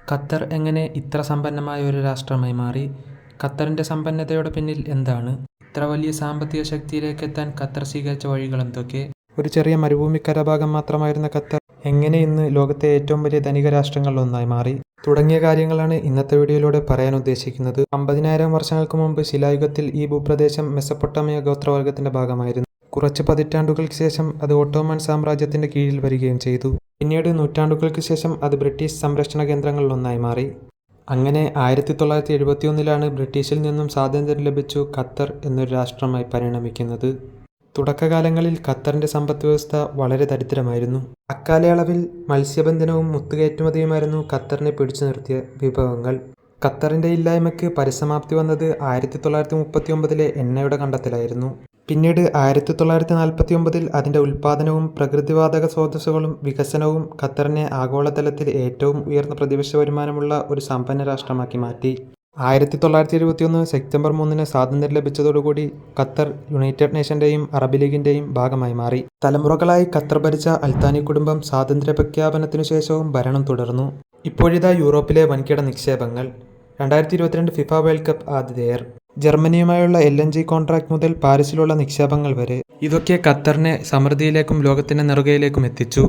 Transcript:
Qatar എങ്ങനെ ഇത്ര സമ്പന്നമായ ഒരു രാഷ്ട്രമായി മാറി? ഖത്തറിന്റെ സമ്പന്നതയുടെ പിന്നിൽ എന്താണ്? ഇത്ര വലിയ സാമ്പത്തിക ശക്തിയിലേക്ക് എത്താൻ ഖത്തർ സ്വീകരിച്ച വഴികൾ എന്തൊക്കെ? ഒരു ചെറിയ മരുഭൂമിക്കരഭാഗം മാത്രമായിരുന്ന ഖത്തർ എങ്ങനെ ഇന്ന് ലോകത്തെ ഏറ്റവും വലിയ ധനിക രാഷ്ട്രങ്ങളിൽ ഒന്നായി മാറി? തുടങ്ങിയ കാര്യങ്ങളാണ് ഇന്നത്തെ വീഡിയോയിലൂടെ പറയാൻ ഉദ്ദേശിക്കുന്നത്. 50,000 വർഷങ്ങൾക്ക് മുമ്പ് ശിലായുഗത്തിൽ ഈ ഭൂപ്രദേശം മെസപ്പൊട്ടേമിയ ഗോത്രവർഗത്തിന്റെ ഭാഗമായിരുന്നു. കുറച്ച് പതിറ്റാണ്ടുകൾക്ക് ശേഷം അത് ഓട്ടോമൻ സാമ്രാജ്യത്തിന്റെ കീഴിൽ വരികയും ചെയ്തു. പിന്നീട് നൂറ്റാണ്ടുകൾക്ക് ശേഷം അത് ബ്രിട്ടീഷ് സംരക്ഷണ കേന്ദ്രങ്ങളിലൊന്നായി മാറി. അങ്ങനെ 1971 ബ്രിട്ടീഷിൽ നിന്നും സ്വാതന്ത്ര്യം ലഭിച്ചു ഖത്തർ എന്നൊരു രാഷ്ട്രമായി പരിണമിക്കുന്നത്. തുടക്കകാലങ്ങളിൽ ഖത്തറിന്റെ സമ്പദ് വ്യവസ്ഥ വളരെ ദരിദ്രമായിരുന്നു. അക്കാലയളവിൽ മത്സ്യബന്ധനവും മുത്തുകയറ്റുമതിയുമായിരുന്നു ഖത്തറിനെ പിടിച്ചു നിർത്തിയ വിഭവങ്ങൾ. ഖത്തറിന്റെ ഇല്ലായ്മയ്ക്ക് പരിസമാപ്തി വന്നത് 1939 എണ്ണയുടെ കണ്ടെത്തലായിരുന്നു. പിന്നീട് 1949 അതിന്റെ ഉൽപ്പാദനവും പ്രകൃതിവാതക സ്രോതസ്സുകളും വികസനവും ഖത്തറിനെ ആഗോളതലത്തിൽ ഏറ്റവും ഉയർന്ന പ്രതിവർഷ വരുമാനമുള്ള ഒരു സമ്പന്ന രാഷ്ട്രമാക്കി മാറ്റി. 1971 സെപ്റ്റംബർ 3 സ്വാതന്ത്ര്യം ലഭിച്ചതോടുകൂടി ഖത്തർ യുണൈറ്റഡ് നേഷന്റെയും അറബ് ലീഗിന്റെയും ഭാഗമായി മാറി. തലമുറകളായി ഖത്തർ ഭരിച്ച അൽത്താനി കുടുംബം സ്വാതന്ത്ര്യ പ്രഖ്യാപനത്തിനു ശേഷവും ഭരണം തുടർന്നു. ഇപ്പോഴിതാ യൂറോപ്പിലെ വൻകിട നിക്ഷേപങ്ങൾ. 2022 ഫിഫ വേൾഡ് കപ്പ് ആതിഥേയർ. ജർമ്മനിയുമായുള്ള LNG കോൺട്രാക്ട് മുതൽ പാരീസിലുള്ള നിക്ഷേപങ്ങൾ വരെ. ഇതൊക്കെ ഖത്തറിനെ സമൃദ്ധിയിലേക്കും ലോകത്തിന്റെ നെറുകയിലേക്കും എത്തിച്ചു.